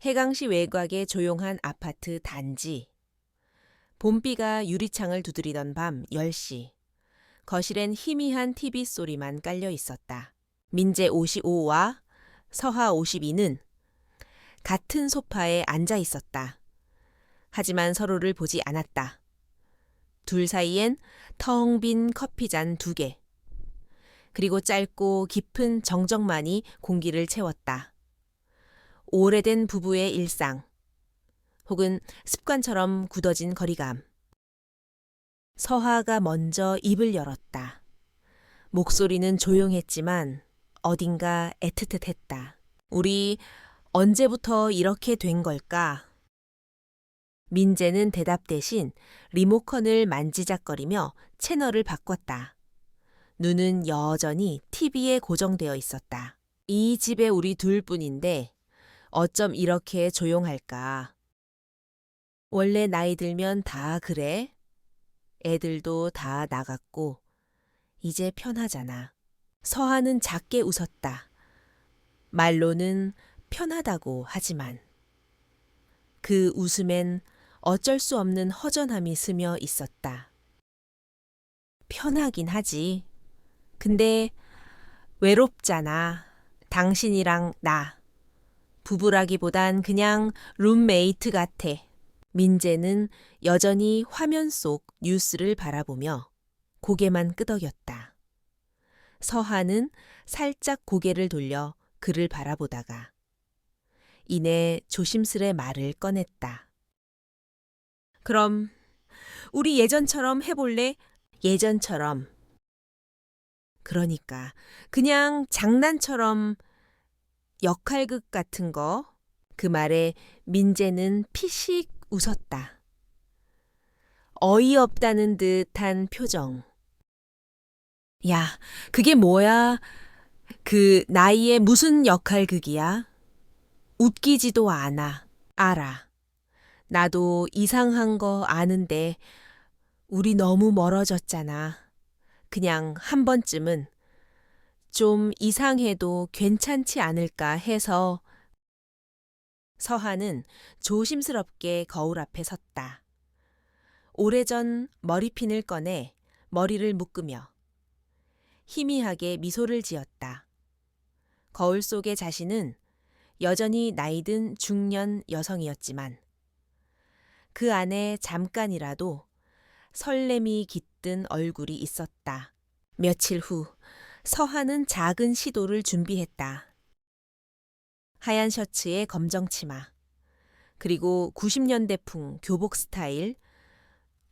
해강시 외곽의 조용한 아파트 단지. 봄비가 유리창을 두드리던 밤 10시. 거실엔 희미한 TV 소리만 깔려 있었다. 민재 55와 서하 52는 같은 소파에 앉아 있었다. 하지만 서로를 보지 않았다. 둘 사이엔 텅 빈 커피잔 2개. 그리고 짧고 깊은 정적만이 공기를 채웠다. 오래된 부부의 일상. 혹은 습관처럼 굳어진 거리감. 서하가 먼저 입을 열었다. 목소리는 조용했지만 어딘가 애틋했다. 우리 언제부터 이렇게 된 걸까? 민재는 대답 대신 리모컨을 만지작거리며 채널을 바꿨다. 눈은 여전히 TV에 고정되어 있었다. 이 집에 우리 둘뿐인데 어쩜 이렇게 조용할까? 원래 나이 들면 다 그래? 애들도 다 나갔고 이제 편하잖아. 서하는 작게 웃었다. 말로는 편하다고 하지만 그 웃음엔 어쩔 수 없는 허전함이 스며 있었다. 편하긴 하지. 근데 외롭잖아. 당신이랑 나. 부부라기보단 그냥 룸메이트 같아. 민재는 여전히 화면 속 뉴스를 바라보며 고개만 끄덕였다. 서하는 살짝 고개를 돌려 그를 바라보다가 이내 조심스레 말을 꺼냈다. 그럼 우리 예전처럼 해볼래? 예전처럼. 그러니까 그냥 장난처럼 역할극 같은 거. 그 말에 민재는 피식 웃었다. 어이없다는 듯한 표정. 야, 그게 뭐야? 그 나이에 무슨 역할극이야? 웃기지도 않아. 알아. 나도 이상한 거 아는데 우리 너무 멀어졌잖아. 그냥 한 번쯤은 좀 이상해도 괜찮지 않을까 해서. 서하는 조심스럽게 거울 앞에 섰다. 오래전 머리핀을 꺼내 머리를 묶으며 희미하게 미소를 지었다. 거울 속의 자신은 여전히 나이든 중년 여성이었지만 그 안에 잠깐이라도 설렘이 깃든 얼굴이 있었다. 며칠 후 서하는 작은 시도를 준비했다. 하얀 셔츠에 검정 치마, 그리고 90년대풍 교복 스타일.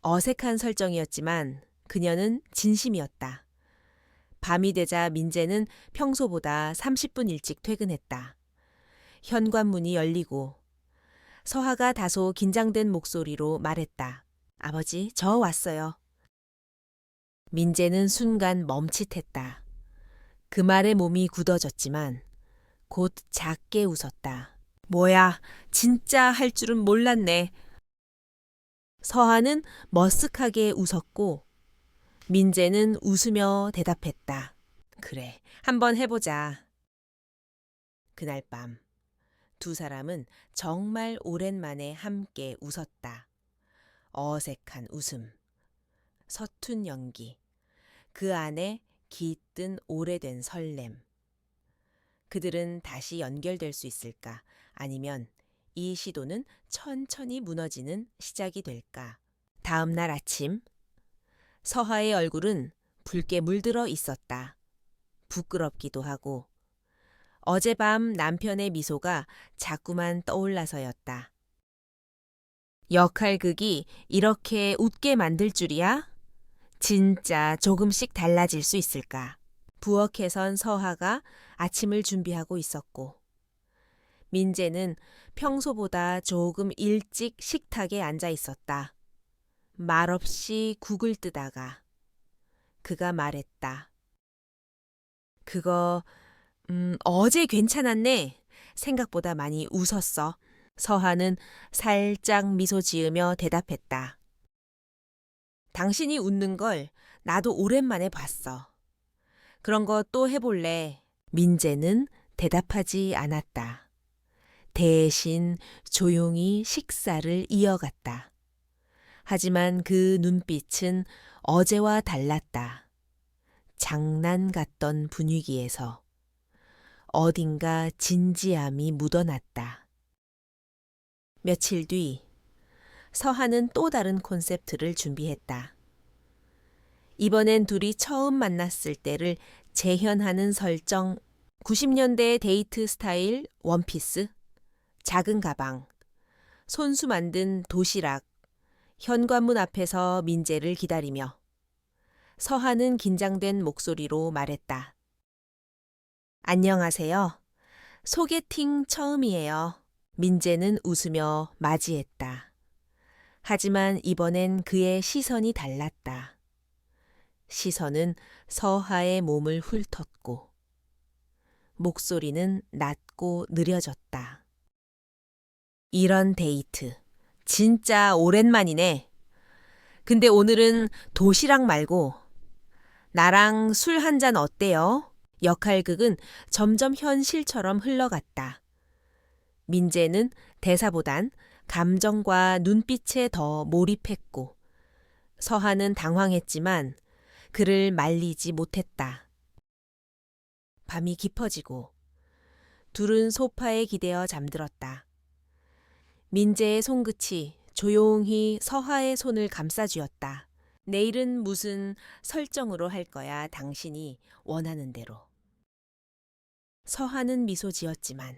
어색한 설정이었지만 그녀는 진심이었다. 밤이 되자 민재는 평소보다 30분 일찍 퇴근했다. 현관문이 열리고 서하가 다소 긴장된 목소리로 말했다. 아버지, 저 왔어요. 민재는 순간 멈칫했다. 그 말에 몸이 굳어졌지만 곧 작게 웃었다. 뭐야, 진짜 할 줄은 몰랐네. 서하는 머쓱하게 웃었고 민재는 웃으며 대답했다. 그래, 한번 해보자. 그날 밤 두 사람은 정말 오랜만에 함께 웃었다. 어색한 웃음, 서툰 연기, 그 안에 깃든 오래된 설렘. 그들은 다시 연결될 수 있을까? 아니면 이 시도는 천천히 무너지는 시작이 될까? 다음 날 아침, 서하의 얼굴은 붉게 물들어 있었다. 부끄럽기도 하고 어젯밤 남편의 미소가 자꾸만 떠올라서였다. 역할극이 이렇게 웃게 만들 줄이야? 진짜 조금씩 달라질 수 있을까? 부엌에 선 서하가 아침을 준비하고 있었고 민재는 평소보다 조금 일찍 식탁에 앉아 있었다. 말없이 국을 뜨다가 그가 말했다. 그거 어제 괜찮았네. 생각보다 많이 웃었어. 서하는 살짝 미소 지으며 대답했다. 당신이 웃는 걸 나도 오랜만에 봤어. 그런 거 또 해볼래? 민재는 대답하지 않았다. 대신 조용히 식사를 이어갔다. 하지만 그 눈빛은 어제와 달랐다. 장난 같던 분위기에서 어딘가 진지함이 묻어났다. 며칠 뒤 서한은 또 다른 콘셉트를 준비했다. 이번엔 둘이 처음 만났을 때를 재현하는 설정, 90년대 데이트 스타일 원피스, 작은 가방, 손수 만든 도시락, 현관문 앞에서 민재를 기다리며 서한은 긴장된 목소리로 말했다. 안녕하세요. 소개팅 처음이에요. 민재는 웃으며 맞이했다. 하지만 이번엔 그의 시선이 달랐다. 시선은 서하의 몸을 훑었고 목소리는 낮고 느려졌다. 이런 데이트 진짜 오랜만이네. 근데 오늘은 도시락 말고 나랑 술 한 잔 어때요? 역할극은 점점 현실처럼 흘러갔다. 민재는 대사보단 감정과 눈빛에 더 몰입했고 서하는 당황했지만 그를 말리지 못했다. 밤이 깊어지고 둘은 소파에 기대어 잠들었다. 민재의 손끝이 조용히 서하의 손을 감싸쥐었다. 내일은 무슨 설정으로 할 거야, 당신이 원하는 대로. 서하는 미소 지었지만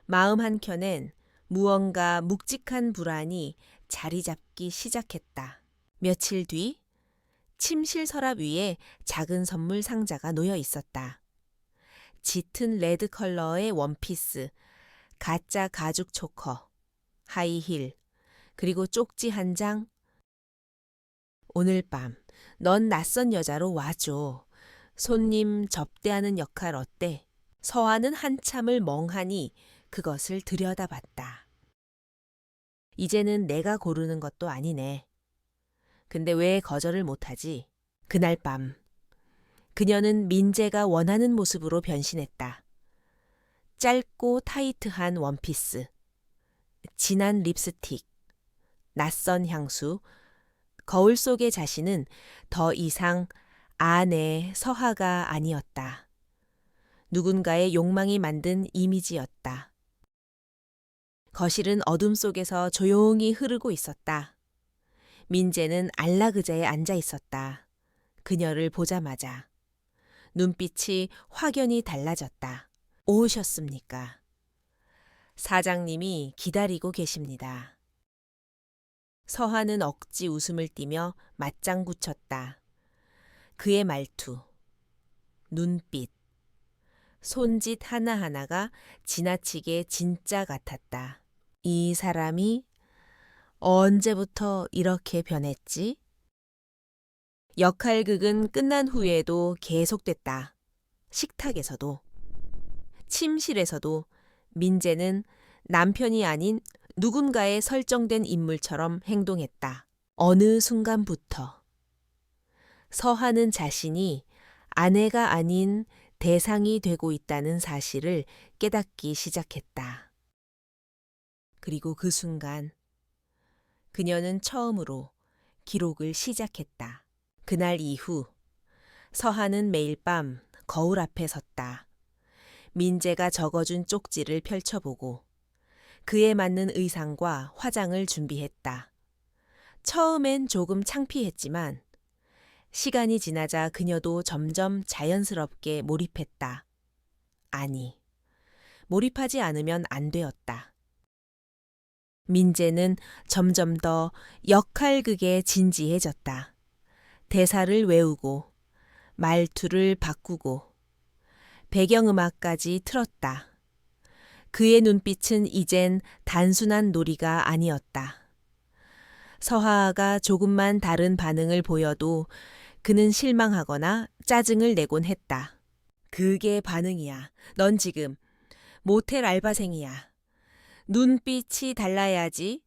마음 한켠엔 무언가 묵직한 불안이 자리 잡기 시작했다. 며칠 뒤 침실 서랍 위에 작은 선물 상자가 놓여 있었다. 짙은 레드 컬러의 원피스, 가짜 가죽 초커, 하이힐, 그리고 쪽지 한 장. 오늘 밤 넌 낯선 여자로 와줘. 손님 접대하는 역할 어때? 서하는 한참을 멍하니 그것을 들여다봤다. 이제는 내가 고르는 것도 아니네. 근데 왜 거절을 못하지? 그날 밤 그녀는 민재가 원하는 모습으로 변신했다. 짧고 타이트한 원피스, 진한 립스틱, 낯선 향수, 거울 속의 자신은 더 이상 아내 서하가 아니었다. 누군가의 욕망이 만든 이미지였다. 거실은 어둠 속에서 조용히 흐르고 있었다. 민재는 안락의자에 앉아 있었다. 그녀를 보자마자 눈빛이 확연히 달라졌다. 오셨습니까? 사장님이 기다리고 계십니다. 서하는 억지 웃음을 띠며 맞장구 쳤다. 그의 말투, 눈빛, 손짓 하나하나가 지나치게 진짜 같았다. 이 사람이 언제부터 이렇게 변했지? 역할극은 끝난 후에도 계속됐다. 식탁에서도, 침실에서도 민재는 남편이 아닌 누군가의 설정된 인물처럼 행동했다. 어느 순간부터 서하는 자신이 아내가 아닌 대상이 되고 있다는 사실을 깨닫기 시작했다. 그리고 그 순간 그녀는 처음으로 기록을 시작했다. 그날 이후 서하는 매일 밤 거울 앞에 섰다. 민재가 적어준 쪽지를 펼쳐보고 그에 맞는 의상과 화장을 준비했다. 처음엔 조금 창피했지만 시간이 지나자 그녀도 점점 자연스럽게 몰입했다. 아니, 몰입하지 않으면 안 되었다. 민재는 점점 더 역할극에 진지해졌다. 대사를 외우고 말투를 바꾸고 배경음악까지 틀었다. 그의 눈빛은 이젠 단순한 놀이가 아니었다. 서하가 조금만 다른 반응을 보여도 그는 실망하거나 짜증을 내곤 했다. 그게 반응이야. 넌 지금 모텔 알바생이야. 눈빛이 달라야지.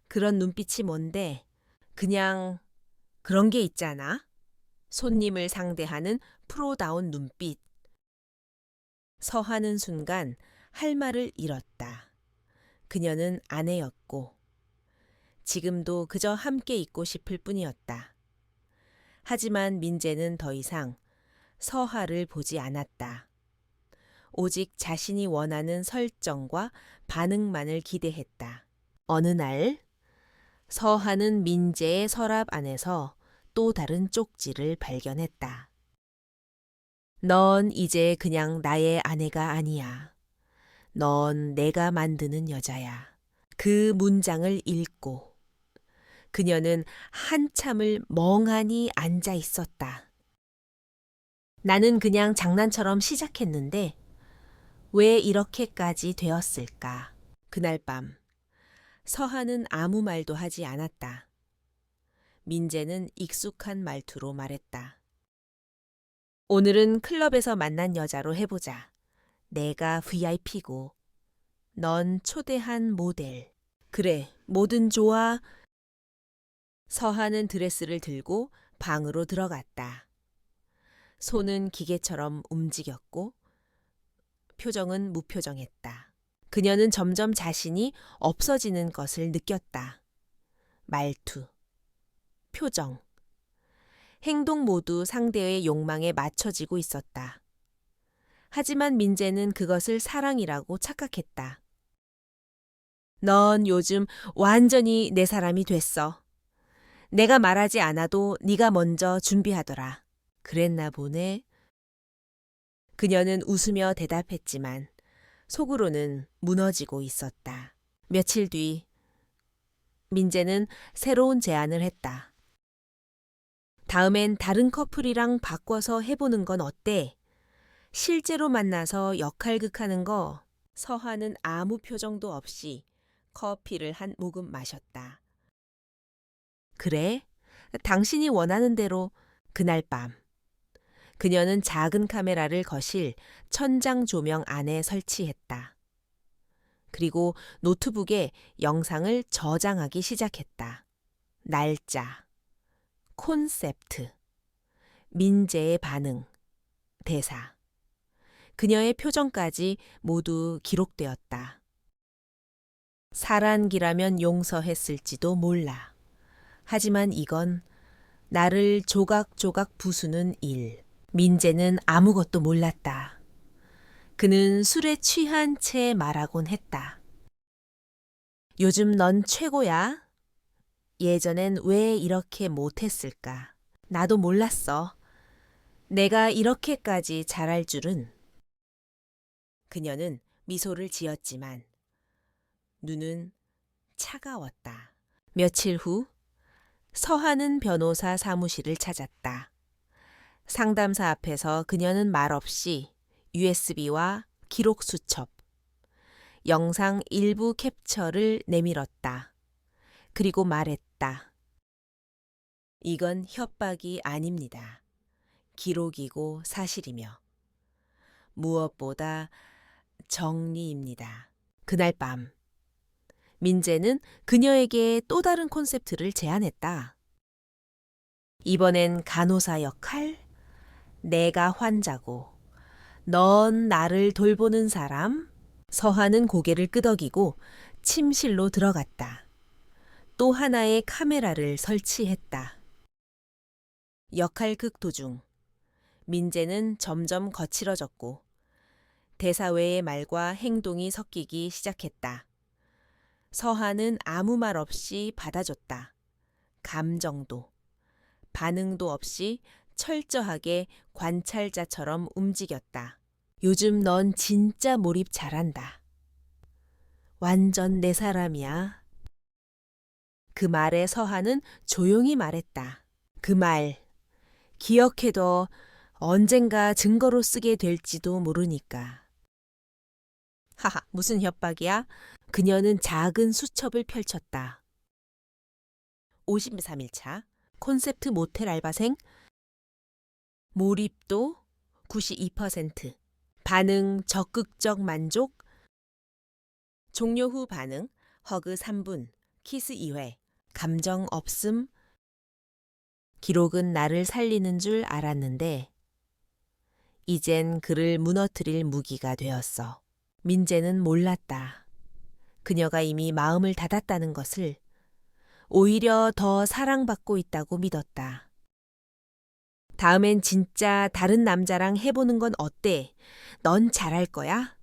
그런 눈빛이 뭔데? 그냥 그런 게 있잖아. 손님을 상대하는 프로다운 눈빛. 서하는 순간 할 말을 잃었다. 그녀는 아내였고 지금도 그저 함께 있고 싶을 뿐이었다. 하지만 민재는 더 이상 서하를 보지 않았다. 오직 자신이 원하는 설정과 반응만을 기대했다. 어느 날 서하는 민재의 서랍 안에서 또 다른 쪽지를 발견했다. 넌 이제 그냥 나의 아내가 아니야. 넌 내가 만드는 여자야. 그 문장을 읽고 그녀는 한참을 멍하니 앉아 있었다. 나는 그냥 장난처럼 시작했는데 왜 이렇게까지 되었을까? 그날 밤 서하는 아무 말도 하지 않았다. 민재는 익숙한 말투로 말했다. 오늘은 클럽에서 만난 여자로 해보자. 내가 VIP고 넌 초대한 모델. 그래, 뭐든 좋아. 서하는 드레스를 들고 방으로 들어갔다. 손은 기계처럼 움직였고 표정은 무표정했다. 그녀는 점점 자신이 없어지는 것을 느꼈다. 말투, 표정, 행동 모두 상대의 욕망에 맞춰지고 있었다. 하지만 민재는 그것을 사랑이라고 착각했다. 넌 요즘 완전히 내 사람이 됐어. 내가 말하지 않아도 네가 먼저 준비하더라. 그랬나 보네. 그녀는 웃으며 대답했지만 속으로는 무너지고 있었다. 며칠 뒤 민재는 새로운 제안을 했다. 다음엔 다른 커플이랑 바꿔서 해보는 건 어때? 실제로 만나서 역할극하는 거. 서하는 아무 표정도 없이 커피를 한 모금 마셨다. 그래? 당신이 원하는 대로. 그날 밤 그녀는 작은 카메라를 거실 천장 조명 안에 설치했다. 그리고 노트북에 영상을 저장하기 시작했다. 날짜, 콘셉트, 민재의 반응, 대사, 그녀의 표정까지 모두 기록되었다. 사란기라면 용서했을지도 몰라. 하지만 이건 나를 조각조각 부수는 일. 민재는 아무것도 몰랐다. 그는 술에 취한 채 말하곤 했다. 요즘 넌 최고야. 예전엔 왜 이렇게 못했을까? 나도 몰랐어. 내가 이렇게까지 잘할 줄은. 그녀는 미소를 지었지만 눈은 차가웠다. 며칠 후 서하는 변호사 사무실을 찾았다. 상담사 앞에서 그녀는 말없이 USB와 기록 수첩, 영상 일부 캡처를 내밀었다. 그리고 말했다. 이건 협박이 아닙니다. 기록이고 사실이며 무엇보다 정리입니다. 그날 밤 민재는 그녀에게 또 다른 콘셉트를 제안했다. 이번엔 간호사 역할? 내가 환자고 넌 나를 돌보는 사람? 서하는 고개를 끄덕이고 침실로 들어갔다. 또 하나의 카메라를 설치했다. 역할극 도중 민재는 점점 거칠어졌고 대사 외의 말과 행동이 섞이기 시작했다. 서하는 아무 말 없이 받아줬다. 감정도, 반응도 없이 철저하게 관찰자처럼 움직였다. 요즘 넌 진짜 몰입 잘한다. 완전 내 사람이야. 그 말에 서하는 조용히 말했다. 그 말 기억해둬. 언젠가 증거로 쓰게 될지도 모르니까. 하하, 무슨 협박이야? 그녀는 작은 수첩을 펼쳤다. 53일차 콘셉트 모텔 알바생 몰입도 92%, 반응 적극적 만족, 종료 후 반응 허그 3분, 키스 2회, 감정 없음. 기록은 나를 살리는 줄 알았는데 이젠 그를 무너뜨릴 무기가 되었어. 민재는 몰랐다. 그녀가 이미 마음을 닫았다는 것을. 오히려 더 사랑받고 있다고 믿었다. 다음엔 진짜 다른 남자랑 해보는 건 어때? 넌 잘할 거야?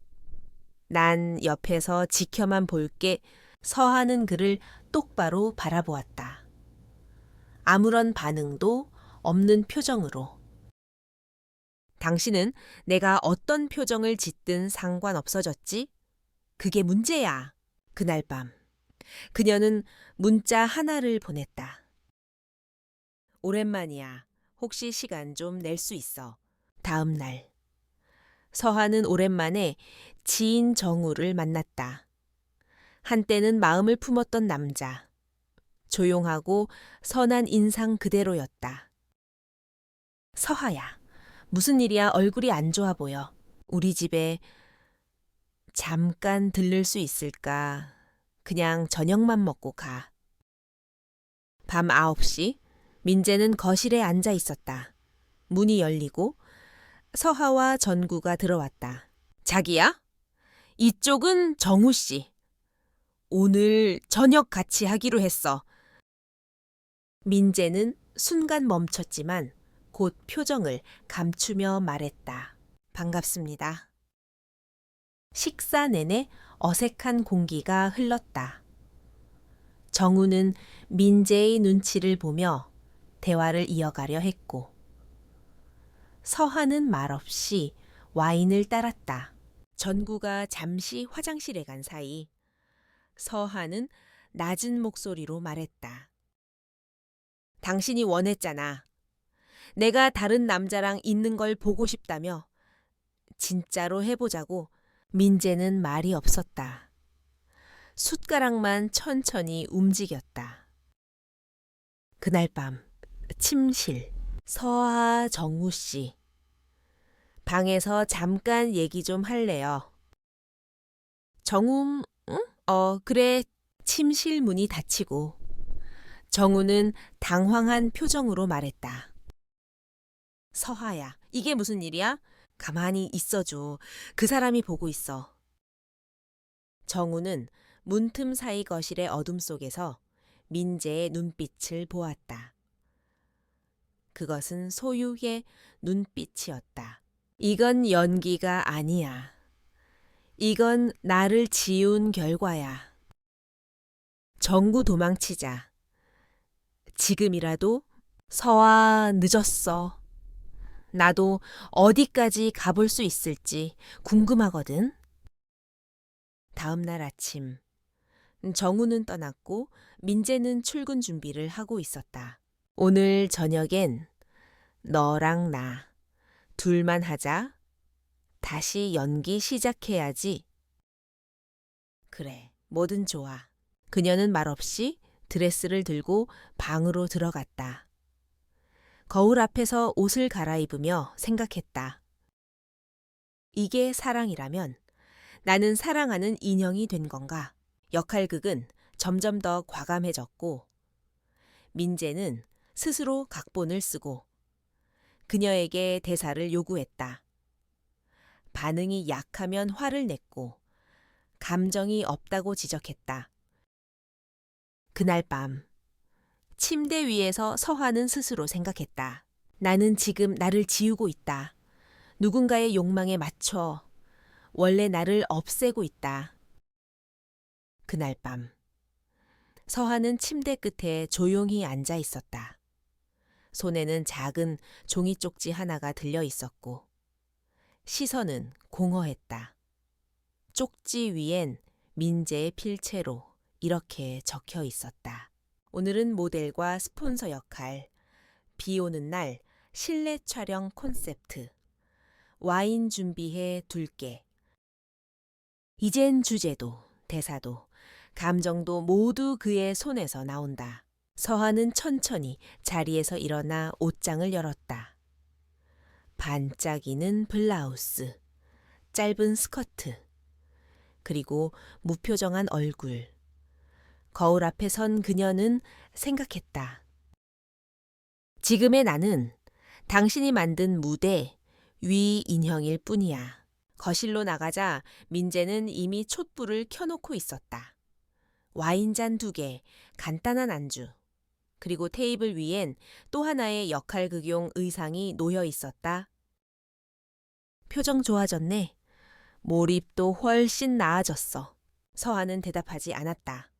난 옆에서 지켜만 볼게. 서하는 그를 똑바로 바라보았다. 아무런 반응도 없는 표정으로. 당신은 내가 어떤 표정을 짓든 상관없어졌지? 그게 문제야. 그날 밤 그녀는 문자 하나를 보냈다. 오랜만이야. 혹시 시간 좀 낼 수 있어? 다음 날 서하는 오랜만에 지인 정우를 만났다. 한때는 마음을 품었던 남자. 조용하고 선한 인상 그대로였다. 서하야, 무슨 일이야? 얼굴이 안 좋아 보여. 우리 집에 잠깐 들를 수 있을까? 그냥 저녁만 먹고 가. 밤 9시 민재는 거실에 앉아 있었다. 문이 열리고 서하와 전구가 들어왔다. 자기야? 이쪽은 정우 씨. 오늘 저녁 같이 하기로 했어. 민재는 순간 멈췄지만 곧 표정을 감추며 말했다. 반갑습니다. 식사 내내 어색한 공기가 흘렀다. 정우는 민재의 눈치를 보며 대화를 이어가려 했고 서하는 말없이 와인을 따랐다. 전구가 잠시 화장실에 간 사이 서하는 낮은 목소리로 말했다. 당신이 원했잖아. 내가 다른 남자랑 있는 걸 보고 싶다며. 진짜로 해보자고. 민재는 말이 없었다. 숟가락만 천천히 움직였다. 그날 밤 침실. 서하 정우 씨. 방에서 잠깐 얘기 좀 할래요. 정우, 응? 그래. 침실 문이 닫히고 정우는 당황한 표정으로 말했다. 서하야, 이게 무슨 일이야? 가만히 있어줘. 그 사람이 보고 있어. 정우는 문틈 사이 거실의 어둠 속에서 민재의 눈빛을 보았다. 그것은 소유의 눈빛이었다. 이건 연기가 아니야. 이건 나를 지운 결과야. 정구 도망치자. 지금이라도. 서하, 늦었어. 나도 어디까지 가볼 수 있을지 궁금하거든. 다음 날 아침 정우는 떠났고 민재는 출근 준비를 하고 있었다. 오늘 저녁엔 너랑 나 둘만 하자. 다시 연기 시작해야지. 그래, 뭐든 좋아. 그녀는 말없이 드레스를 들고 방으로 들어갔다. 거울 앞에서 옷을 갈아입으며 생각했다. 이게 사랑이라면 나는 사랑하는 인형이 된 건가? 역할극은 점점 더 과감해졌고 민재는 스스로 각본을 쓰고 그녀에게 대사를 요구했다. 반응이 약하면 화를 냈고 감정이 없다고 지적했다. 그날 밤 침대 위에서 서하는 스스로 생각했다. 나는 지금 나를 지우고 있다. 누군가의 욕망에 맞춰 원래 나를 없애고 있다. 그날 밤 서하는 침대 끝에 조용히 앉아 있었다. 손에는 작은 종이 쪽지 하나가 들려 있었고 시선은 공허했다. 쪽지 위엔 민재의 필체로 이렇게 적혀 있었다. 오늘은 모델과 스폰서 역할, 비 오는 날 실내 촬영 콘셉트, 와인 준비해 둘게. 이젠 주제도, 대사도, 감정도 모두 그의 손에서 나온다. 서하는 천천히 자리에서 일어나 옷장을 열었다. 반짝이는 블라우스, 짧은 스커트, 그리고 무표정한 얼굴. 거울 앞에 선 그녀는 생각했다. 지금의 나는 당신이 만든 무대 위 인형일 뿐이야. 거실로 나가자 민재는 이미 촛불을 켜놓고 있었다. 와인잔 2개, 간단한 안주, 그리고 테이블 위엔 또 하나의 역할극용 의상이 놓여 있었다. 표정 좋아졌네. 몰입도 훨씬 나아졌어. 서한은 대답하지 않았다.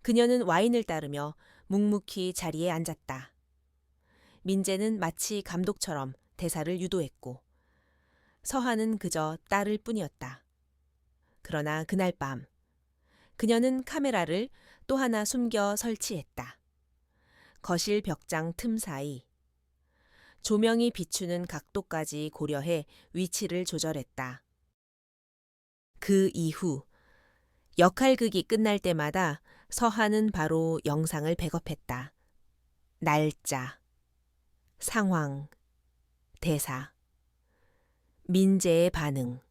그녀는 와인을 따르며 묵묵히 자리에 앉았다. 민재는 마치 감독처럼 대사를 유도했고 서한은 그저 따를 뿐이었다. 그러나 그날 밤 그녀는 카메라를 또 하나 숨겨 설치했다. 거실 벽장 틈 사이 조명이 비추는 각도까지 고려해 위치를 조절했다. 그 이후 역할극이 끝날 때마다 서한은 바로 영상을 백업했다. 날짜, 상황, 대사, 민재의 반응,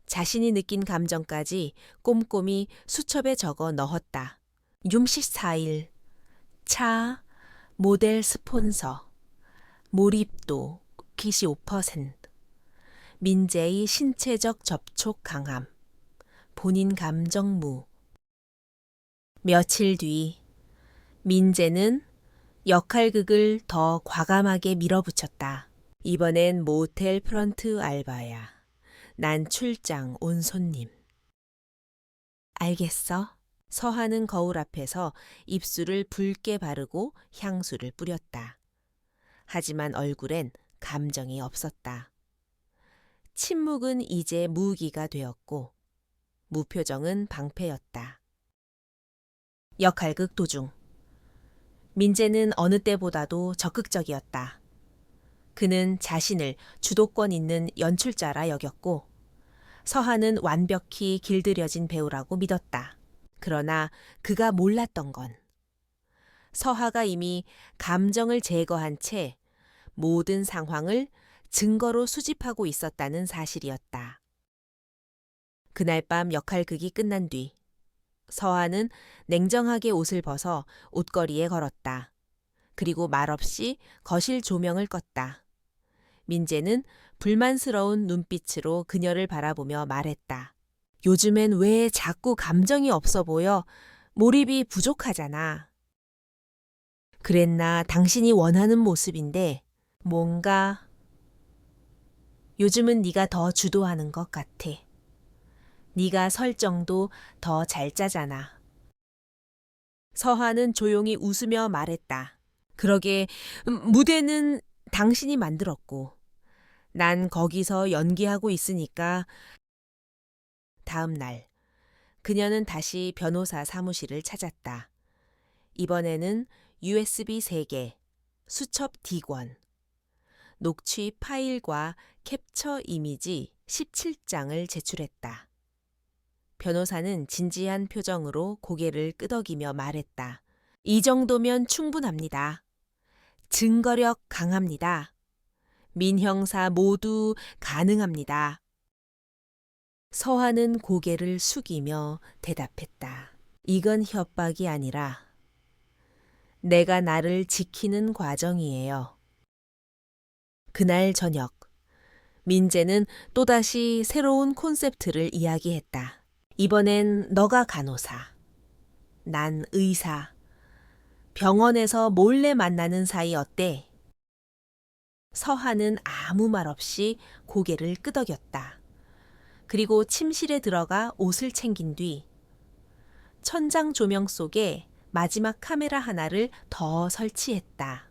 자신이 느낀 감정까지 꼼꼼히 수첩에 적어 넣었다. 윰시 4일, 차, 모델 스폰서, 몰입도 기시 5%, 민재의 신체적 접촉 강함, 본인 감정 무. 며칠 뒤 민재는 역할극을 더 과감하게 밀어붙였다. 이번엔 모텔 프런트 알바야. 난 출장 온 손님. 알겠어. 서한은 거울 앞에서 입술을 붉게 바르고 향수를 뿌렸다. 하지만 얼굴엔 감정이 없었다. 침묵은 이제 무기가 되었고 무표정은 방패였다. 역할극 도중 민재는 어느 때보다도 적극적이었다. 그는 자신을 주도권 있는 연출자라 여겼고 서한은 완벽히 길들여진 배우라고 믿었다. 그러나 그가 몰랐던 건 서하가 이미 감정을 제거한 채 모든 상황을 증거로 수집하고 있었다는 사실이었다. 그날 밤 역할극이 끝난 뒤 서하는 냉정하게 옷을 벗어 옷걸이에 걸었다. 그리고 말없이 거실 조명을 껐다. 민재는 불만스러운 눈빛으로 그녀를 바라보며 말했다. 요즘엔 왜 자꾸 감정이 없어 보여? 몰입이 부족하잖아. 그랬나 당신이 원하는 모습인데 뭔가 요즘은 네가 더 주도하는 것 같아. 네가 설정도 더 잘 짜잖아. 서하는 조용히 웃으며 말했다. 그러게 무대는 당신이 만들었고 난 거기서 연기하고 있으니까. 다음 날 그녀는 다시 변호사 사무실을 찾았다. 이번에는 USB 3개, 수첩 D권, 녹취 파일과 캡처 이미지 17장을 제출했다. 변호사는 진지한 표정으로 고개를 끄덕이며 말했다. 이 정도면 충분합니다. 증거력 강합니다. 민형사 모두 가능합니다. 서하는 고개를 숙이며 대답했다. 이건 협박이 아니라 내가 나를 지키는 과정이에요. 그날 저녁, 민재는 또다시 새로운 콘셉트를 이야기했다. 이번엔 너가 간호사, 난 의사. 병원에서 몰래 만나는 사이 어때? 서하는 아무 말 없이 고개를 끄덕였다. 그리고 침실에 들어가 옷을 챙긴 뒤 천장 조명 속에 마지막 카메라 하나를 더 설치했다.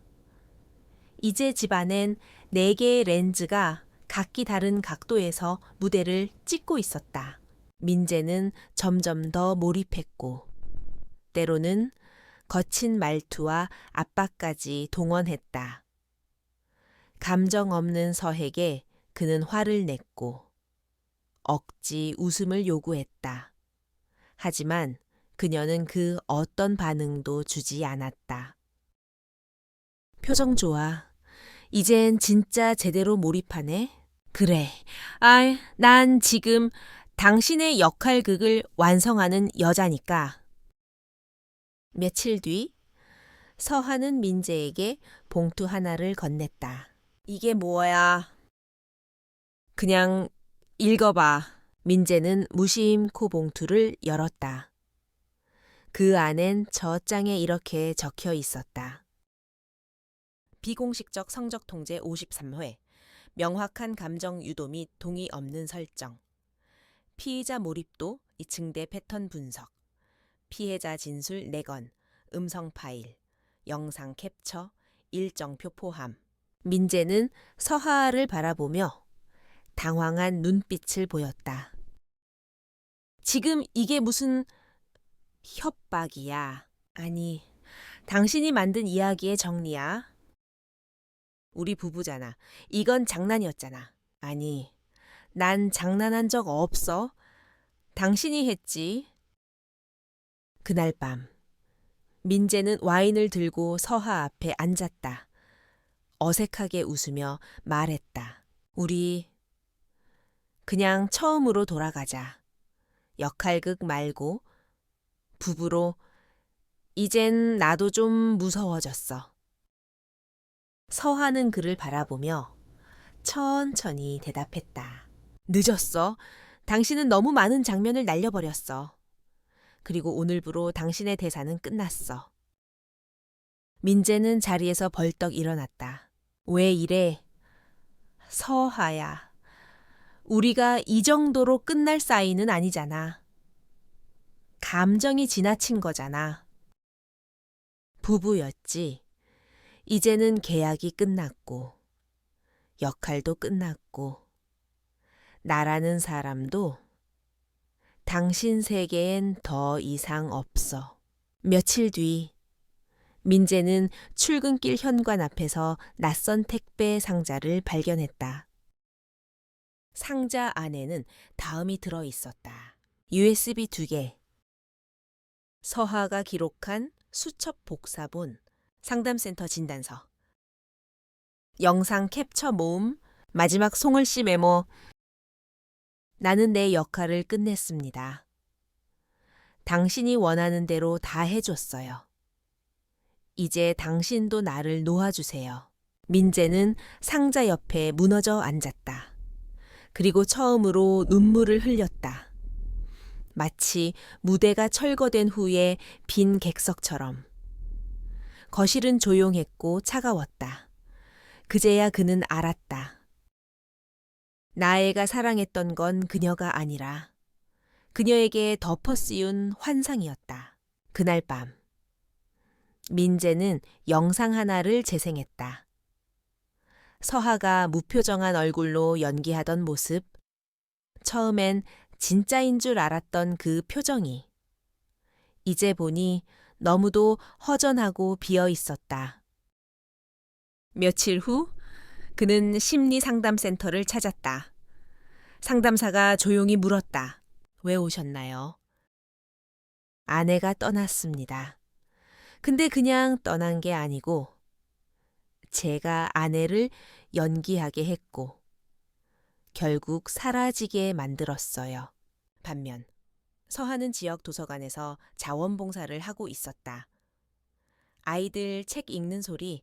이제 집안엔 4개의 렌즈가 각기 다른 각도에서 무대를 찍고 있었다. 민재는 점점 더 몰입했고 때로는 거친 말투와 압박까지 동원했다. 감정 없는 서에게 그는 화를 냈고 억지 웃음을 요구했다. 하지만 그녀는 그 어떤 반응도 주지 않았다. 표정 좋아. 이젠 진짜 제대로 몰입하네. 그래. 난 지금 당신의 역할극을 완성하는 여자니까. 며칠 뒤 서하는 민재에게 봉투 하나를 건넸다. 이게 뭐야? 그냥 읽어봐. 민재는 무심코 봉투를 열었다. 그 안엔 젖장에 이렇게 적혀 있었다. 비공식적 성적 통제 53회. 명확한 감정 유도 및 동의 없는 설정. 피의자 몰입도 증대 패턴 분석. 피해자 진술 4건. 음성 파일. 영상 캡처. 일정표 포함. 민재는 서하를 바라보며 당황한 눈빛을 보였다. 지금 이게 무슨 협박이야. 아니, 당신이 만든 이야기의 정리야. 우리 부부잖아. 이건 장난이었잖아. 아니, 난 장난한 적 없어. 당신이 했지. 그날 밤, 민재는 와인을 들고 서하 앞에 앉았다. 어색하게 웃으며 말했다. 우리 그냥 처음으로 돌아가자. 역할극 말고 부부로. 이젠 나도 좀 무서워졌어. 서하는 그를 바라보며 천천히 대답했다. 늦었어. 당신은 너무 많은 장면을 날려버렸어. 그리고 오늘부로 당신의 대사는 끝났어. 민재는 자리에서 벌떡 일어났다. 왜 이래? 서하야. 우리가 이 정도로 끝날 사이는 아니잖아. 감정이 지나친 거잖아. 부부였지. 이제는 계약이 끝났고, 역할도 끝났고, 나라는 사람도 당신 세계엔 더 이상 없어. 며칠 뒤, 민재는 출근길 현관 앞에서 낯선 택배 상자를 발견했다. 상자 안에는 다음이 들어 있었다. USB 2개. 서하가 기록한 수첩 복사본, 상담센터 진단서. 영상 캡처 모음, 마지막 송을 씨 메모. 나는 내 역할을 끝냈습니다. 당신이 원하는 대로 다 해줬어요. 이제 당신도 나를 놓아주세요. 민재는 상자 옆에 무너져 앉았다. 그리고 처음으로 눈물을 흘렸다. 마치 무대가 철거된 후에 빈 객석처럼. 거실은 조용했고 차가웠다. 그제야 그는 알았다. 나애가 사랑했던 건 그녀가 아니라 그녀에게 덮어 씌운 환상이었다. 그날 밤, 민재는 영상 하나를 재생했다. 서하가 무표정한 얼굴로 연기하던 모습, 처음엔 진짜인 줄 알았던 그 표정이 이제 보니 너무도 허전하고 비어 있었다. 며칠 후 그는 심리상담센터를 찾았다. 상담사가 조용히 물었다. 왜 오셨나요? 아내가 떠났습니다. 근데 그냥 떠난 게 아니고 제가 아내를 연기하게 했고 결국 사라지게 만들었어요. 반면 서하는 지역 도서관에서 자원봉사를 하고 있었다. 아이들 책 읽는 소리,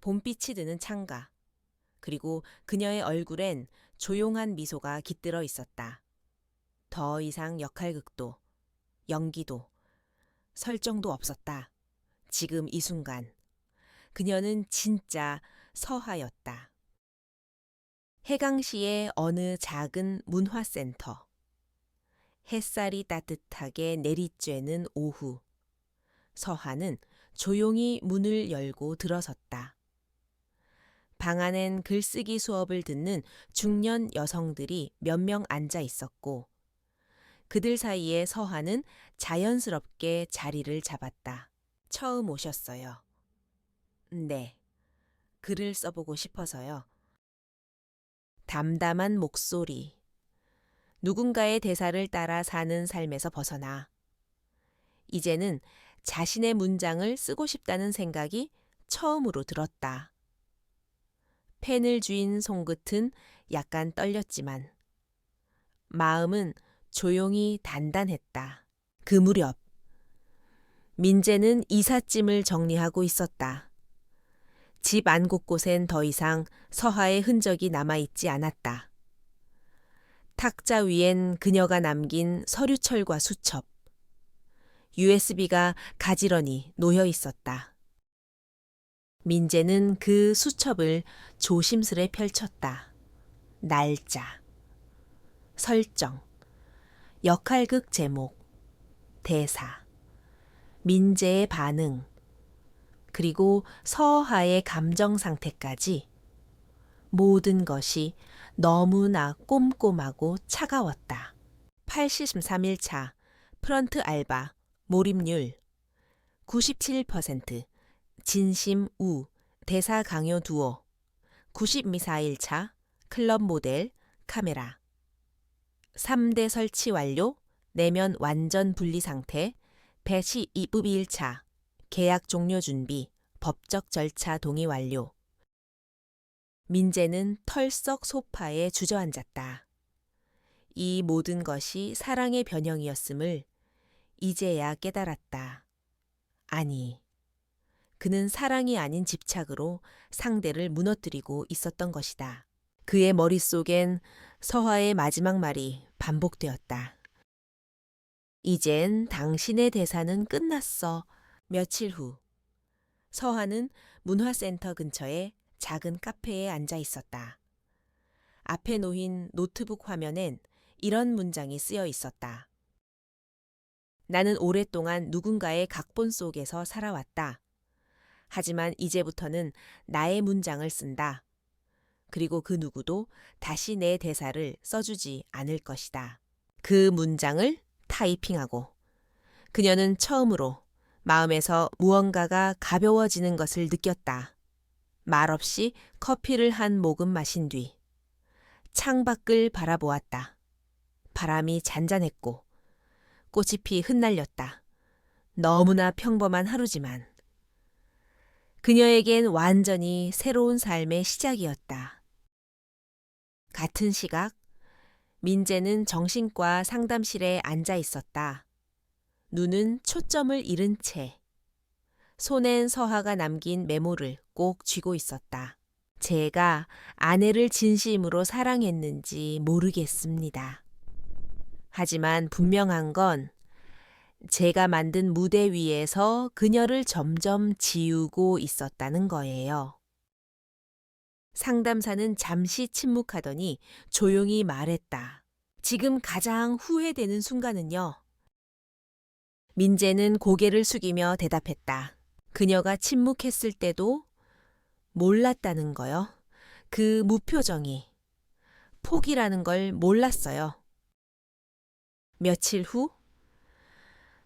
봄빛이 드는 창가, 그리고 그녀의 얼굴엔 조용한 미소가 깃들어 있었다. 더 이상 역할극도, 연기도, 설정도 없었다. 지금 이 순간, 그녀는 진짜 서하였다. 해강시의 어느 작은 문화센터. 햇살이 따뜻하게 내리쬐는 오후. 서하는 조용히 문을 열고 들어섰다. 방 안엔 글쓰기 수업을 듣는 중년 여성들이 몇 명 앉아 있었고 그들 사이에 서하는 자연스럽게 자리를 잡았다. 처음 오셨어요. 네. 글을 써보고 싶어서요. 담담한 목소리. 누군가의 대사를 따라 사는 삶에서 벗어나 이제는 자신의 문장을 쓰고 싶다는 생각이 처음으로 들었다. 펜을 쥔 손끝은 약간 떨렸지만 마음은 조용히 단단했다. 그 무렵 민재는 이삿짐을 정리하고 있었다. 집 안 곳곳엔 더 이상 서하의 흔적이 남아있지 않았다. 탁자 위엔 그녀가 남긴 서류철과 수첩, USB가 가지런히 놓여 있었다. 민재는 그 수첩을 조심스레 펼쳤다. 날짜, 설정, 역할극 제목, 대사, 민재의 반응, 그리고 서하의 감정 상태까지 모든 것이 너무나 꼼꼼하고 차가웠다. 83일차 프런트 알바 몰입률 97%, 진심 우 대사 강요 두오 94일차 클럽 모델 카메라 3대 설치 완료, 내면 완전 분리 상태, 배시 입읍 1차, 계약 종료 준비, 법적 절차 동의 완료. 민재는 털썩 소파에 주저앉았다. 이 모든 것이 사랑의 변형이었음을 이제야 깨달았다. 아니, 그는 사랑이 아닌 집착으로 상대를 무너뜨리고 있었던 것이다. 그의 머릿속엔 서하의 마지막 말이 반복되었다. 이젠 당신의 대사는 끝났어. 며칠 후, 서하는 문화센터 근처에 작은 카페에 앉아 있었다. 앞에 놓인 노트북 화면엔 이런 문장이 쓰여 있었다. 나는 오랫동안 누군가의 각본 속에서 살아왔다. 하지만 이제부터는 나의 문장을 쓴다. 그리고 그 누구도 다시 내 대사를 써주지 않을 것이다. 그 문장을 타이핑하고 그녀는 처음으로 마음에서 무언가가 가벼워지는 것을 느꼈다. 말없이 커피를 한 모금 마신 뒤 창밖을 바라보았다. 바람이 잔잔했고 꽃잎이 흩날렸다. 너무나 평범한 하루지만 그녀에겐 완전히 새로운 삶의 시작이었다. 같은 시각 민재는 정신과 상담실에 앉아 있었다. 눈은 초점을 잃은 채 손엔 서하가 남긴 메모를 꼭 쥐고 있었다. 제가 아내를 진심으로 사랑했는지 모르겠습니다. 하지만 분명한 건 제가 만든 무대 위에서 그녀를 점점 지우고 있었다는 거예요. 상담사는 잠시 침묵하더니 조용히 말했다. 지금 가장 후회되는 순간은요. 민재는 고개를 숙이며 대답했다. 그녀가 침묵했을 때도 몰랐다는 거요. 그 무표정이 포기라는 걸 몰랐어요. 며칠 후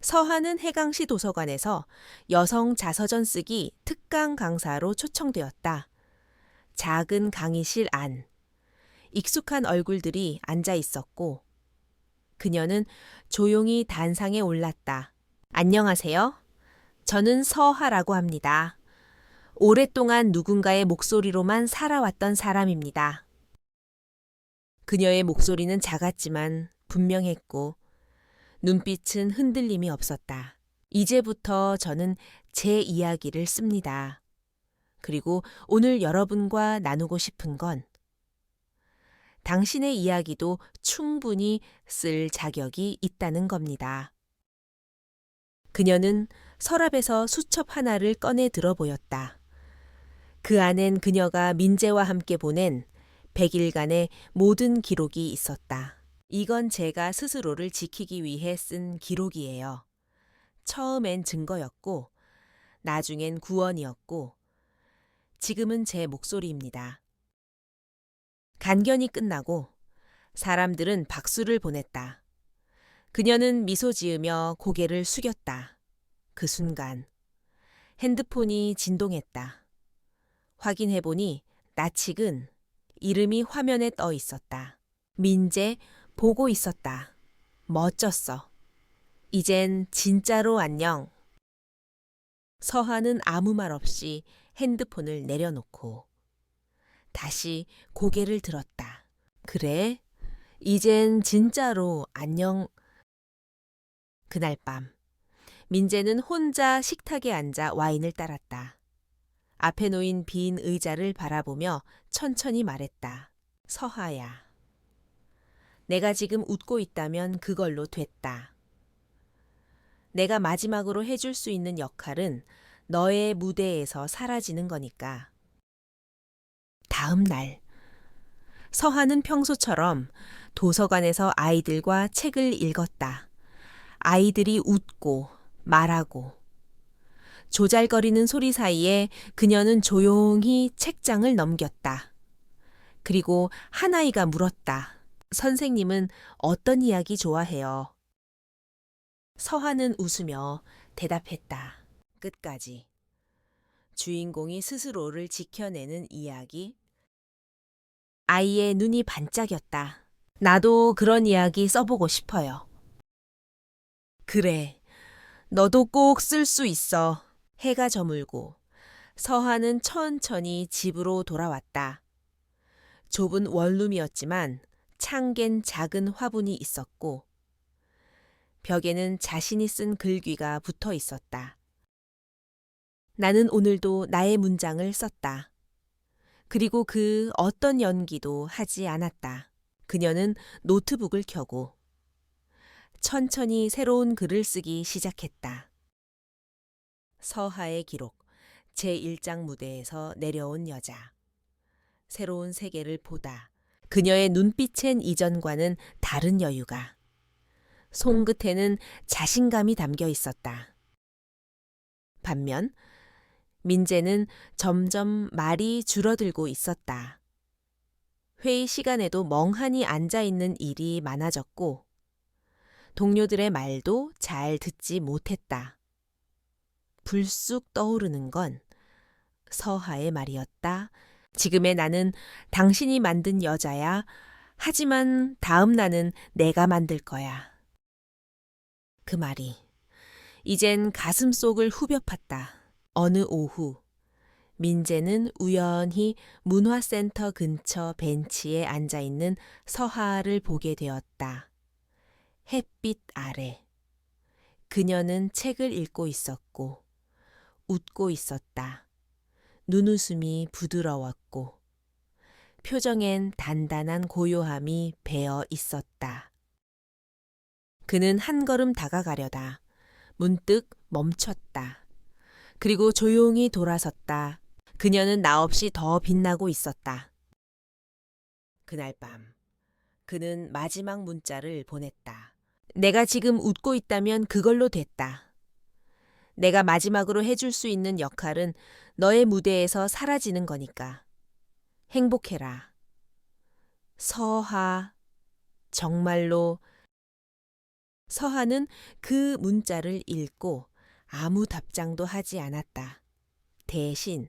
서하는 해강시 도서관에서 여성 자서전 쓰기 특강 강사로 초청되었다. 작은 강의실 안, 익숙한 얼굴들이 앉아 있었고 그녀는 조용히 단상에 올랐다. 안녕하세요. 저는 서하라고 합니다. 오랫동안 누군가의 목소리로만 살아왔던 사람입니다. 그녀의 목소리는 작았지만 분명했고 눈빛은 흔들림이 없었다. 이제부터 저는 제 이야기를 씁니다. 그리고 오늘 여러분과 나누고 싶은 건 당신의 이야기도 충분히 쓸 자격이 있다는 겁니다. 그녀는 서랍에서 수첩 하나를 꺼내 들어 보였다. 그 안엔 그녀가 민재와 함께 보낸 100일간의 모든 기록이 있었다. 이건 제가 스스로를 지키기 위해 쓴 기록이에요. 처음엔 증거였고, 나중엔 구원이었고, 지금은 제 목소리입니다. 간견이 끝나고 사람들은 박수를 보냈다. 그녀는 미소 지으며 고개를 숙였다. 그 순간 핸드폰이 진동했다. 확인해보니 나칙은 이름이 화면에 떠 있었다. 민재 보고 있었다. 멋졌어. 이젠 진짜로 안녕. 서하는 아무 말 없이 핸드폰을 내려놓고 다시 고개를 들었다. 그래? 이젠 진짜로 안녕. 그날 밤 민재는 혼자 식탁에 앉아 와인을 따랐다. 앞에 놓인 빈 의자를 바라보며 천천히 말했다. 서하야. 내가 지금 웃고 있다면 그걸로 됐다. 내가 마지막으로 해줄 수 있는 역할은 너의 무대에서 사라지는 거니까. 다음 날, 서하는 평소처럼 도서관에서 아이들과 책을 읽었다. 아이들이 웃고 말하고 조잘거리는 소리 사이에 그녀는 조용히 책장을 넘겼다. 그리고 한 아이가 물었다. 선생님은 어떤 이야기 좋아해요? 서하는 웃으며 대답했다. 끝까지. 주인공이 스스로를 지켜내는 이야기. 아이의 눈이 반짝였다. 나도 그런 이야기 써보고 싶어요. 그래, 너도 꼭 쓸 수 있어. 해가 저물고 서하는 천천히 집으로 돌아왔다. 좁은 원룸이었지만 창갠 작은 화분이 있었고 벽에는 자신이 쓴 글귀가 붙어 있었다. 나는 오늘도 나의 문장을 썼다. 그리고 그 어떤 연기도 하지 않았다. 그녀는 노트북을 켜고 천천히 새로운 글을 쓰기 시작했다. 서하의 기록, 제1장 무대에서 내려온 여자. 새로운 세계를 보다. 그녀의 눈빛엔 이전과는 다른 여유가. 손끝에는 자신감이 담겨 있었다. 반면 민재는 점점 말이 줄어들고 있었다. 회의 시간에도 멍하니 앉아있는 일이 많아졌고 동료들의 말도 잘 듣지 못했다. 불쑥 떠오르는 건 서하의 말이었다. 지금의 나는 당신이 만든 여자야. 하지만 다음 나는 내가 만들 거야. 그 말이 이젠 가슴 속을 후벼 팠다. 어느 오후 민재는 우연히 문화센터 근처 벤치에 앉아있는 서하를 보게 되었다. 햇빛 아래. 그녀는 책을 읽고 있었고 웃고 있었다. 눈웃음이 부드러웠고 표정엔 단단한 고요함이 배어 있었다. 그는 한 걸음 다가가려다 문득 멈췄다. 그리고 조용히 돌아섰다. 그녀는 나 없이 더 빛나고 있었다. 그날 밤 그는 마지막 문자를 보냈다. 내가 지금 웃고 있다면 그걸로 됐다. 내가 마지막으로 해줄 수 있는 역할은 너의 무대에서 사라지는 거니까. 행복해라. 서하. 정말로. 서하는 그 문자를 읽고 아무 답장도 하지 않았다. 대신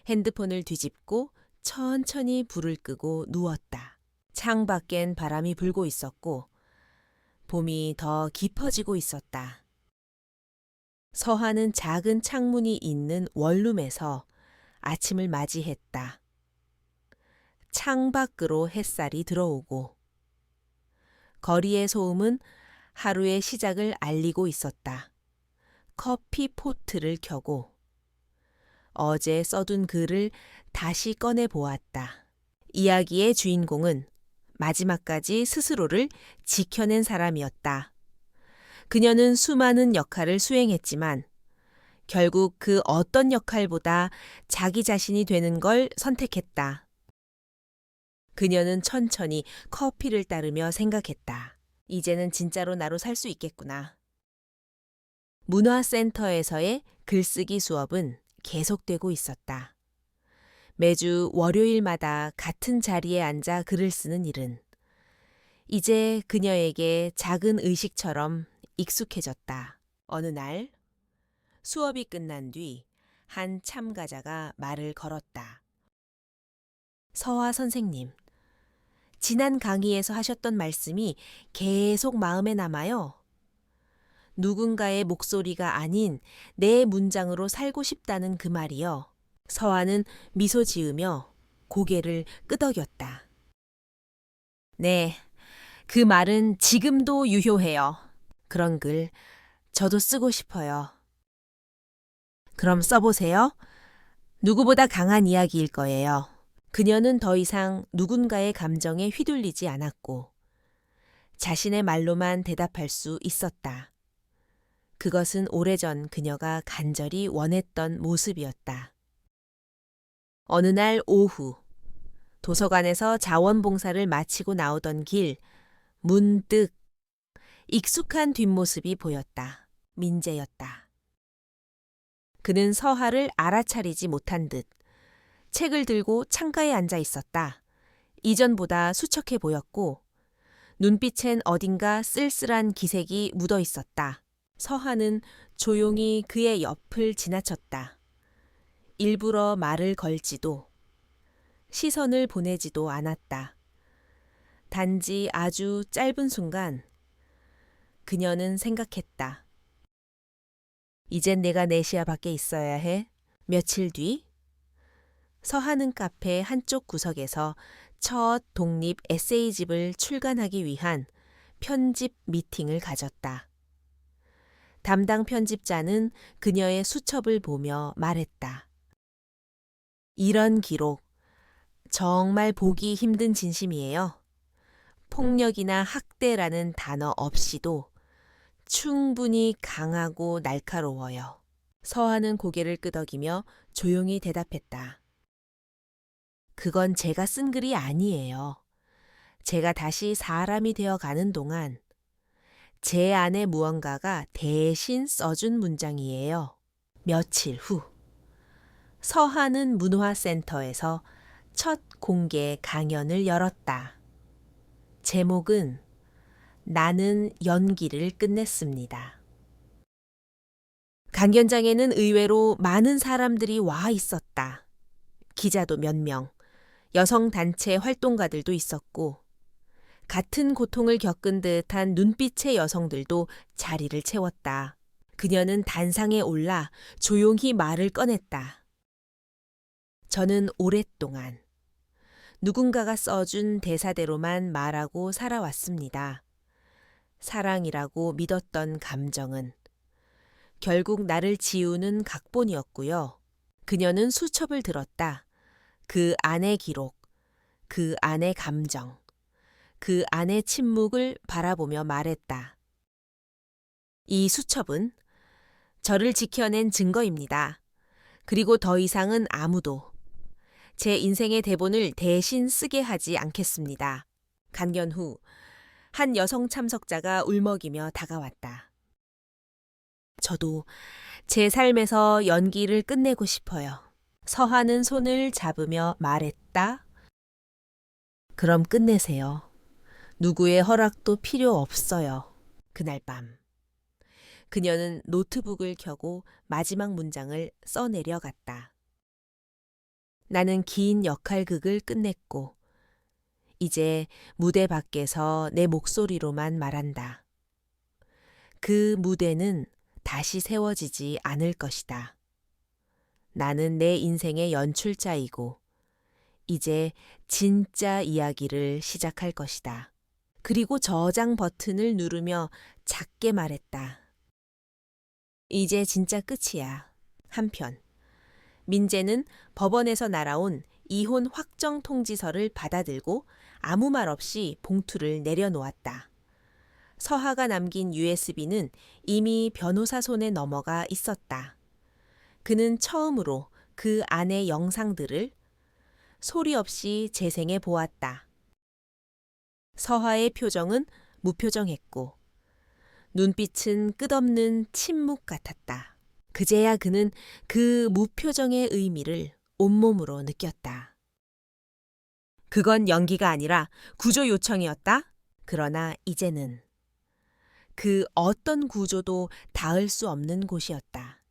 핸드폰을 뒤집고 천천히 불을 끄고 누웠다. 창밖엔 바람이 불고 있었고 봄이 더 깊어지고 있었다. 서하는 작은 창문이 있는 원룸에서 아침을 맞이했다. 창밖으로 햇살이 들어오고 거리의 소음은 하루의 시작을 알리고 있었다. 커피 포트를 켜고 어제 써둔 글을 다시 꺼내 보았다. 이야기의 주인공은 마지막까지 스스로를 지켜낸 사람이었다. 그녀는 수많은 역할을 수행했지만 결국 그 어떤 역할보다 자기 자신이 되는 걸 선택했다. 그녀는 천천히 커피를 따르며 생각했다. 이제는 진짜로 나로 살 수 있겠구나. 문화센터에서의 글쓰기 수업은 계속되고 있었다. 매주 월요일마다 같은 자리에 앉아 글을 쓰는 일은 이제 그녀에게 작은 의식처럼 익숙해졌다. 어느 날 수업이 끝난 뒤 한 참가자가 말을 걸었다. 서하 선생님, 지난 강의에서 하셨던 말씀이 계속 마음에 남아요. 누군가의 목소리가 아닌 내 문장으로 살고 싶다는 그 말이요. 서하는 미소 지으며 고개를 끄덕였다. 네, 그 말은 지금도 유효해요. 그런 글 저도 쓰고 싶어요. 그럼 써보세요. 누구보다 강한 이야기일 거예요. 그녀는 더 이상 누군가의 감정에 휘둘리지 않았고 자신의 말로만 대답할 수 있었다. 그것은 오래전 그녀가 간절히 원했던 모습이었다. 어느 날 오후, 도서관에서 자원봉사를 마치고 나오던 길, 문득 익숙한 뒷모습이 보였다. 민재였다. 그는 서하를 알아차리지 못한 듯 책을 들고 창가에 앉아 있었다. 이전보다 수척해 보였고 눈빛엔 어딘가 쓸쓸한 기색이 묻어 있었다. 서하는 조용히 그의 옆을 지나쳤다. 일부러 말을 걸지도 시선을 보내지도 않았다. 단지 아주 짧은 순간 그녀는 생각했다. 이젠 내가 4시야 밖에 있어야 해. 며칠 뒤 서하는 카페 한쪽 구석에서 첫 독립 에세이집을 출간하기 위한 편집 미팅을 가졌다. 담당 편집자는 그녀의 수첩을 보며 말했다. 이런 기록 정말 보기 힘든 진심이에요. 폭력이나 학대라는 단어 없이도 충분히 강하고 날카로워요. 서하는 고개를 끄덕이며 조용히 대답했다. 그건 제가 쓴 글이 아니에요. 제가 다시 사람이 되어 가는 동안 제 안에 무언가가 대신 써준 문장이에요. 며칠 후 서하는 문화센터에서 첫 공개 강연을 열었다. 제목은 나는 연기를 끝냈습니다. 강연장에는 의외로 많은 사람들이 와 있었다. 기자도 몇 명, 여성단체 활동가들도 있었고 같은 고통을 겪은 듯한 눈빛의 여성들도 자리를 채웠다. 그녀는 단상에 올라 조용히 말을 꺼냈다. 저는 오랫동안 누군가가 써준 대사대로만 말하고 살아왔습니다. 사랑이라고 믿었던 감정은 결국 나를 지우는 각본이었고요. 그녀는 수첩을 들었다. 그 안의 기록, 그 안의 감정, 그 안의 침묵을 바라보며 말했다. 이 수첩은 저를 지켜낸 증거입니다. 그리고 더 이상은 아무도 제 인생의 대본을 대신 쓰게 하지 않겠습니다. 강연 후 한 여성 참석자가 울먹이며 다가왔다. 저도 제 삶에서 연기를 끝내고 싶어요. 서하는 손을 잡으며 말했다. 그럼 끝내세요. 누구의 허락도 필요 없어요. 그날 밤 그녀는 노트북을 켜고 마지막 문장을 써내려갔다. 나는 긴 역할극을 끝냈고 이제 무대 밖에서 내 목소리로만 말한다. 그 무대는 다시 세워지지 않을 것이다. 나는 내 인생의 연출자이고 이제 진짜 이야기를 시작할 것이다. 그리고 저장 버튼을 누르며 작게 말했다. 이제 진짜 끝이야. 한편 민재는 법원에서 날아온 이혼 확정 통지서를 받아들고 아무 말 없이 봉투를 내려놓았다. 서하가 남긴 USB는 이미 변호사 손에 넘어가 있었다. 그는 처음으로 그 안의 영상들을 소리 없이 재생해 보았다. 서하의 표정은 무표정했고 눈빛은 끝없는 침묵 같았다. 그제야 그는 그 무표정의 의미를 온몸으로 느꼈다. 그건 연기가 아니라 구조 요청이었다. 그러나 이제는 그 어떤 구조도 닿을 수 없는 곳이었다.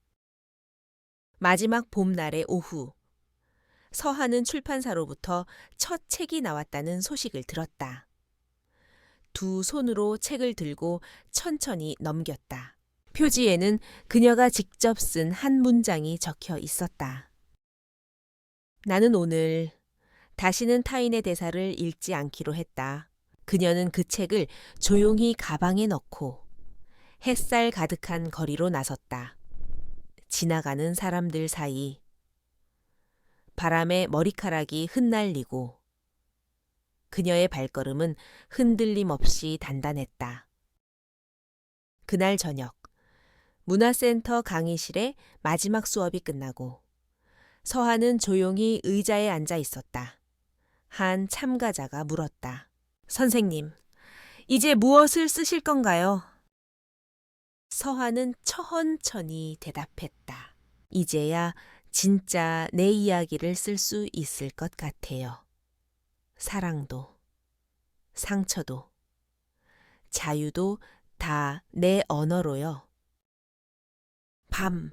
마지막 봄날의 오후, 서하는 출판사로부터 첫 책이 나왔다는 소식을 들었다. 두 손으로 책을 들고 천천히 넘겼다. 표지에는 그녀가 직접 쓴 한 문장이 적혀 있었다. 나는 오늘 다시는 타인의 대사를 읽지 않기로 했다. 그녀는 그 책을 조용히 가방에 넣고 햇살 가득한 거리로 나섰다. 지나가는 사람들 사이 바람에 머리카락이 흩날리고 그녀의 발걸음은 흔들림 없이 단단했다. 그날 저녁, 문화센터 강의실에 마지막 수업이 끝나고 서한은 조용히 의자에 앉아 있었다. 한 참가자가 물었다. 선생님, 이제 무엇을 쓰실 건가요? 서한은 천천히 대답했다. 이제야 진짜 내 이야기를 쓸 수 있을 것 같아요. 사랑도, 상처도, 자유도 다 내 언어로요. 밤.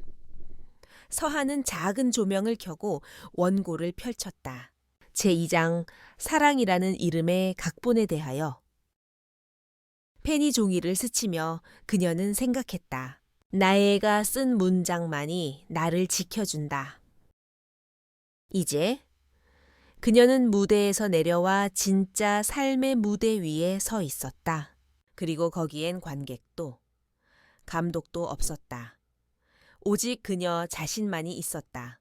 서한은 작은 조명을 켜고 원고를 펼쳤다. 제2장 사랑이라는 이름의 각본에 대하여. 펜이 종이를 스치며 그녀는 생각했다. 나의 애가 쓴 문장만이 나를 지켜준다. 이제 그녀는 무대에서 내려와 진짜 삶의 무대 위에 서 있었다. 그리고 거기엔 관객도 감독도 없었다. 오직 그녀 자신만이 있었다.